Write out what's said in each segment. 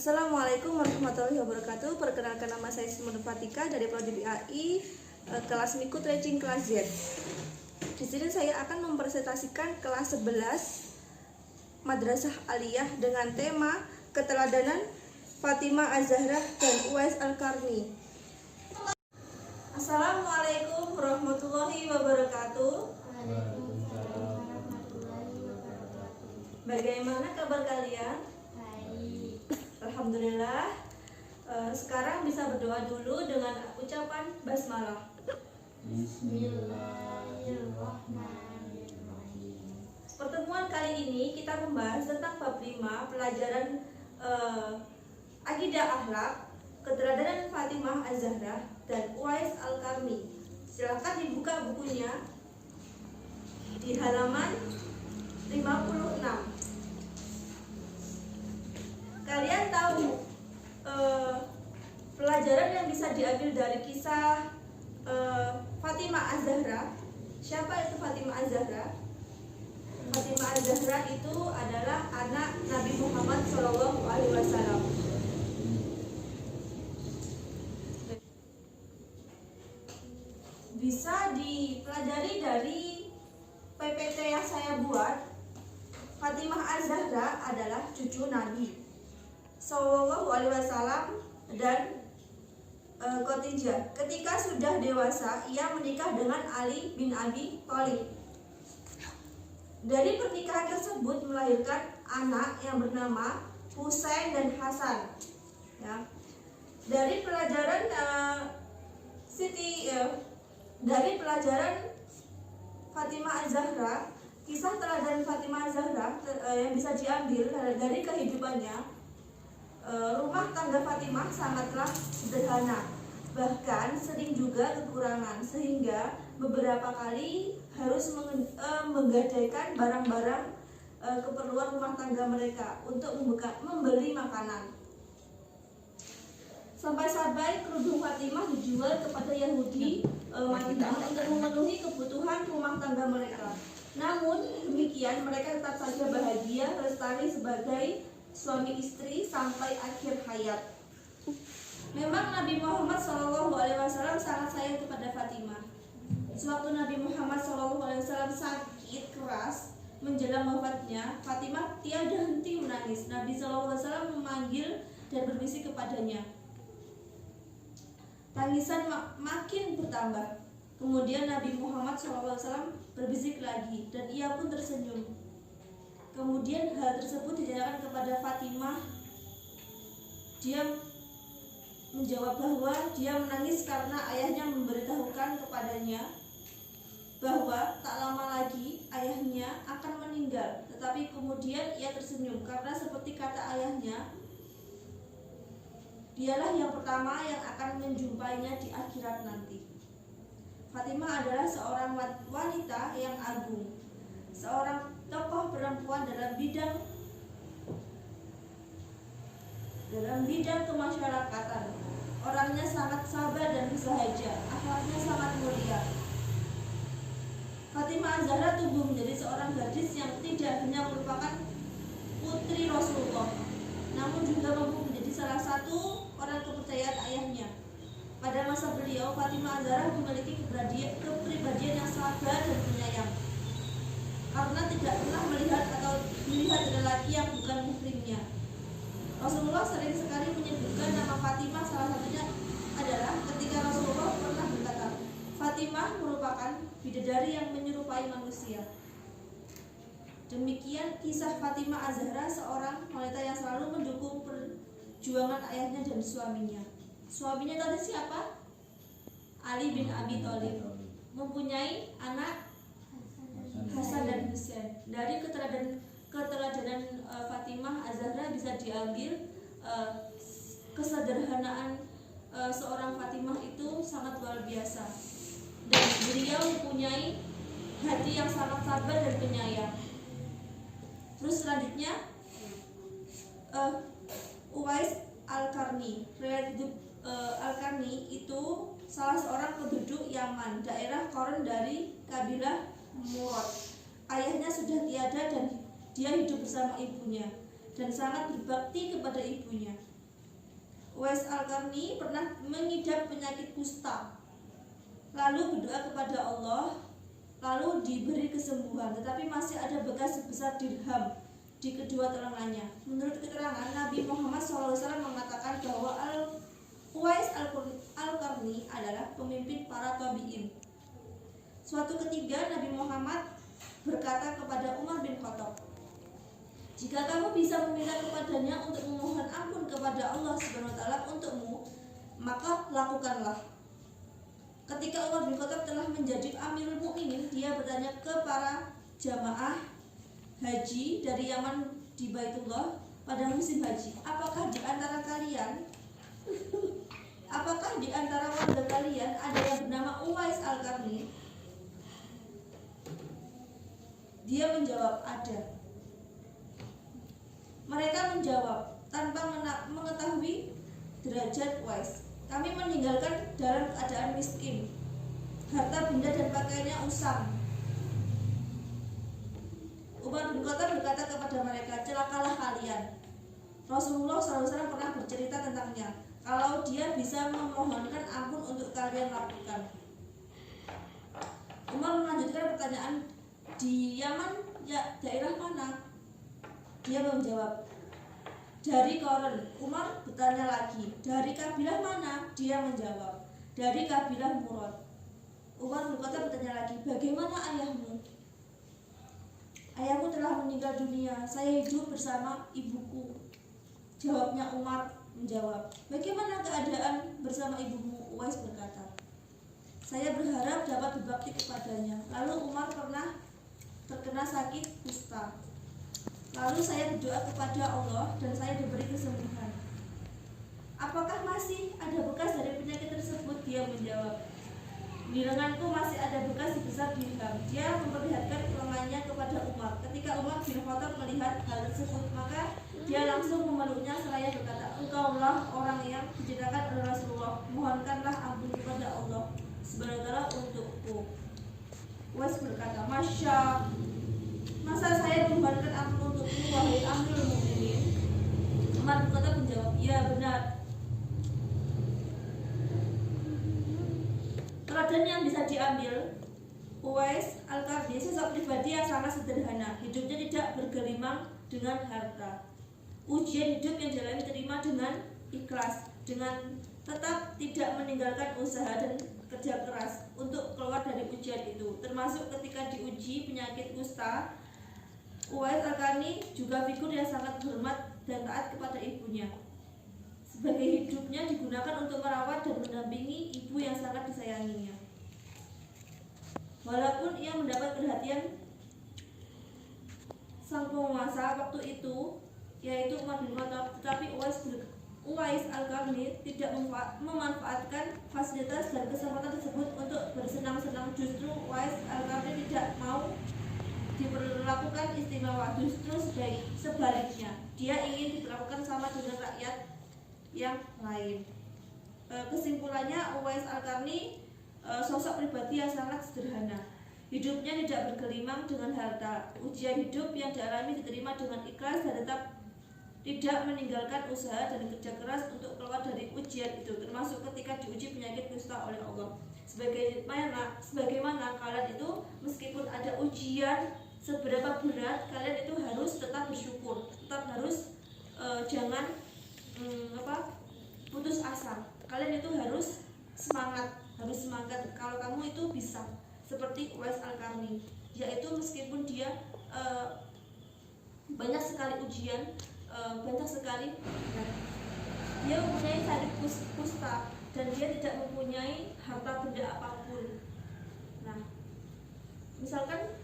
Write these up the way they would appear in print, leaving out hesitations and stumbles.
Assalamualaikum warahmatullahi wabarakatuh. Perkenalkan, nama saya Sri Fatika dari Prodi BAI kelas Miku Teaching kelas Z. Di sini saya akan mempresentasikan kelas 11 Madrasah Aliyah dengan tema keteladanan Fatimah Az-Zahra dan Uwais Al-Qarni. Assalamualaikum warahmatullahi wabarakatuh. Bagaimana kabar kalian? Alhamdulillah. Sekarang bisa berdoa dulu dengan ucapan basmalah. Bismillahirrahmanirrahim. Pertemuan kali ini kita membahas tentang bab 5 pelajaran akidah akhlak, keteladanan Fatimah Az-Zahra dan Uwais Al-Qarni. Silakan dibuka bukunya di halaman 56. Kalian tahu pelajaran yang bisa diambil dari kisah Fatimah Az-Zahra? Siapa itu Fatimah Az-Zahra? Fatimah Az-Zahra itu adalah anak Nabi Muhammad SAW. Bisa dipelajari dari PPT yang saya buat. Fatimah Az-Zahra adalah cucu Nabi SAW dan Khadijah. Ketika sudah dewasa, ia menikah dengan Ali bin Abi Thalib. Dari pernikahan tersebut melahirkan anak yang bernama Husain dan Hasan. Ya. Dari pelajaran dari pelajaran Fatimah Az-Zahra, kisah teladan Fatimah Az-Zahra yang bisa diambil dari kehidupannya. Rumah tangga Fatimah sangatlah sederhana, bahkan sering juga kekurangan, sehingga beberapa kali harus menggadaikan barang-barang keperluan rumah tangga mereka untuk membeli makanan. Sampai-sampai kerudung Fatimah dijual kepada Yahudi Madinah untuk memenuhi kebutuhan rumah tangga mereka. Namun demikian mereka tetap saja bahagia lestari sebagai suami istri sampai akhir hayat. Memang Nabi Muhammad SAW sangat sayang kepada Fatimah. Sewaktu Nabi Muhammad SAW sakit keras menjelang wafatnya, Fatimah tiada henti menangis. Nabi SAW memanggil dan berbisik kepadanya. Tangisan makin bertambah. Kemudian Nabi Muhammad SAW berbisik lagi dan ia pun tersenyum. Kemudian hal tersebut ditanyakan kepada Fatimah. Dia menjawab bahwa dia menangis karena ayahnya memberitahukan kepadanya bahwa tak lama lagi ayahnya akan meninggal. Tetapi kemudian ia tersenyum karena seperti kata ayahnya, dialah yang pertama yang akan menjumpainya di akhirat nanti. Fatimah adalah seorang wanita yang agung, seorang tokoh perempuan dalam bidang kemasyarakatan. Orangnya sangat sabar dan bersahaja, akhlaknya sangat mulia. Fatimah Az-Zahra tumbuh menjadi seorang gadis yang tidak hanya merupakan putri Rasulullah, namun juga mampu menjadi salah satu orang kepercayaan ayahnya. Pada masa beliau, Fatimah Az-Zahra memiliki kepribadian yang sabar dan penyayang, karena tidak pernah melihat lelaki yang bukan muhrimnya. Rasulullah sering sekali menyebutkan nama Fatimah, salah satunya adalah ketika Rasulullah pernah berkata, Fatimah merupakan bidadari yang menyerupai manusia. Demikian kisah Fatimah Az-Zahra, seorang wanita yang selalu mendukung perjuangan ayahnya dan suaminya. Suaminya tadi siapa? Ali bin Abi Thalib. Mempunyai anak Hasan dan Husain. Dari keteladanan Fatimah Az-Zahra bisa diambil kesederhanaan seorang Fatimah itu sangat luar biasa, dan beliau mempunyai hati yang sangat sabar dan penyayang. Terus selanjutnya Uwais Al-Qarni. Al-Qarni itu salah seorang penduduk Yaman, daerah Qoron dari kabilah Murad. Ayahnya sudah tiada dan dia hidup bersama ibunya dan sangat berbakti kepada ibunya. Uwais Al-Qarni pernah mengidap penyakit kusta, lalu berdoa kepada Allah, lalu diberi kesembuhan, tetapi masih ada bekas sebesar dirham di kedua telinganya. Menurut keterangan, Nabi Muhammad SAW mengatakan bahwa Uwais Al-Qarni adalah pemimpin para tabi'in. Suatu ketika Nabi Muhammad berkata kepada Umar bin Khattab, "Jika kamu bisa meminta kepadanya untuk memohon ampun kepada Allah SWT untukmu, maka lakukanlah." Ketika Umar bin Khattab telah menjadi Amirul Mukminin, dia bertanya ke para jamaah haji dari Yaman di Baitullah pada musim haji, apakah di antara warga kalian ada yang bernama Uwais Al-Qarni? Dia menjawab, ada. Mereka menjawab tanpa mengetahui derajat Uwais, "Kami meninggalkan dalam keadaan miskin, harta benda dan pakaiannya usang." Umar bin Khattab berkata kepada mereka, "Celakalah kalian. Rasulullah SAW pernah bercerita tentangnya. Kalau dia bisa memohonkan ampun untuk kalian lakukan." Umar melanjutkan pertanyaan, "Di Yaman ya daerah mana?" Dia menjawab, "Dari Koren." Umar bertanya lagi, "Dari kabilah mana?" Dia menjawab, "Dari kabilah Murad." Umar bin Khattab bertanya lagi, "Bagaimana ayahmu?" "Ayahku telah meninggal dunia. Saya hidup bersama ibuku." Jawabnya Umar menjawab, "Bagaimana keadaan bersama ibumu?" Uwais berkata, "Saya berharap dapat berbakti kepadanya." Lalu Umar pernah terkena sakit kusta. Lalu saya berdoa kepada Allah dan saya diberi kesembuhan. "Apakah masih ada bekas dari penyakit tersebut?" Dia menjawab, "Di lenganku masih ada bekas sebesar dirham." Dia memperlihatkan lengannya kepada Umar. Ketika Umar bin Khattab melihat hal tersebut, maka dia langsung memeluknya seraya berkata, "Engkaulah orang yang diceritakan oleh Rasulullah. Mohonkanlah ampun kepada Allah SWT untukku." Uwais berkata, Masa saya memohonkan ampun untukmu, wahai Amirul Mukminin?" Umar bin Khattab menjawab, "Ya, benar." Teladan yang bisa diambil, Uwais Al-Qarni sosok pribadi yang sangat sederhana. Hidupnya tidak bergelimang dengan harta. Ujian hidup yang dialami terima dengan ikhlas, dengan tetap tidak meninggalkan usaha dan kerja keras untuk keluar dari ujian itu. Termasuk ketika diuji penyakit kusta, Uwais Al-Qarni juga figur yang sangat hormat dan taat kepada ibunya. Sebagai hidupnya digunakan untuk merawat dan mendampingi ibu yang sangat disayanginya. Walaupun ia mendapat perhatian sang penguasa waktu itu, yaitu Umar bin Khattab, tetapi Uwais Al-Qarni tidak memanfaatkan fasilitas dan kesempatan tersebut untuk bersenang-senang. Justru Uwais Al-Qarni tidak mau diperlakukan istimewa, justru sebaliknya, dia ingin diperlakukan sama dengan rakyat yang lain. Kesimpulannya, Uwais Al-Qarni sosok pribadi yang sangat sederhana. Hidupnya tidak bergelimang dengan harta. Ujian hidup yang dialami diterima dengan ikhlas dan tetap tidak meninggalkan usaha dan kerja keras untuk keluar dari ujian itu, termasuk ketika diuji penyakit kusta oleh Allah. Sebagaimana kalian itu meskipun ada ujian seberapa berat, kalian itu harus tetap bersyukur, tetap harus jangan putus asa. Kalian itu harus semangat kalau kamu itu bisa seperti Uwais Al-Qarni, yaitu meskipun dia banyak sekali ujian, banyak sekali dia mempunyai sakit kusta dan dia tidak mempunyai harta benda apapun. Nah, misalkan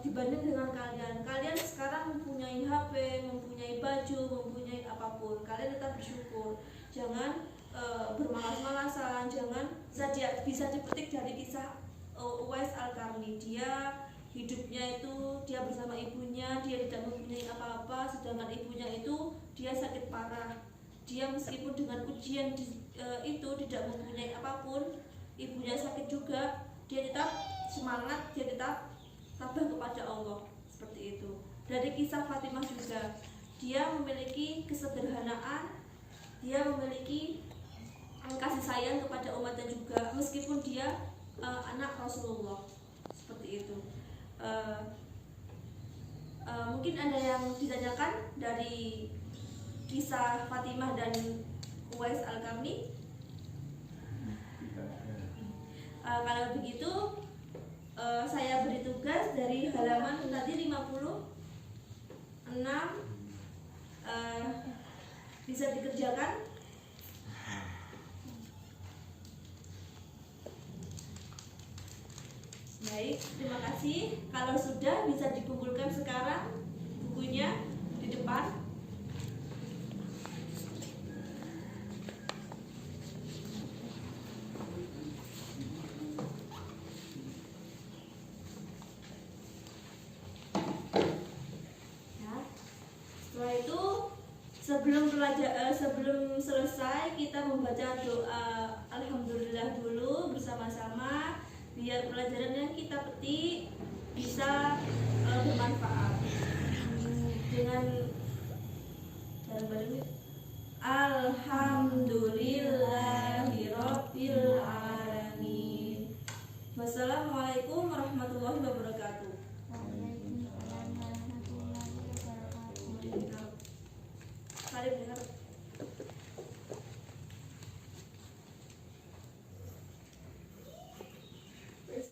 dibanding dengan kalian sekarang mempunyai HP, mempunyai baju, mempunyai apapun, kalian tetap bersyukur. Jangan bermalas-malasan, jangan bisa dipetik dari kisah Uwais Al-Qarni. Dia hidupnya itu dia bersama ibunya, dia tidak mempunyai apa-apa, sedangkan ibunya itu dia sakit parah. Dia meskipun dengan ujian itu tidak mempunyai apapun, ibunya sakit juga, dia tetap semangat, dia tetap tabah kepada Allah, seperti itu. Dari kisah Fatimah juga, dia memiliki kesederhanaan dia memiliki kasih sayang kepada umatnya juga, meskipun dia anak Rasulullah, seperti itu. Mungkin ada yang ditanyakan dari kisah Fatimah dan Uwais Al-Qarni. Kalau begitu saya beri tugas dari halaman tadi 56, bisa dikerjakan. Baik, terima kasih. Kalau sudah, bisa dikumpulkan sekarang bukunya di depan. Setelah itu, sebelum selesai, kita membaca doa Alhamdulillah dulu bersama-sama, biar pelajaran yang kita petik bisa bermanfaat. Dengan Alhamdulillah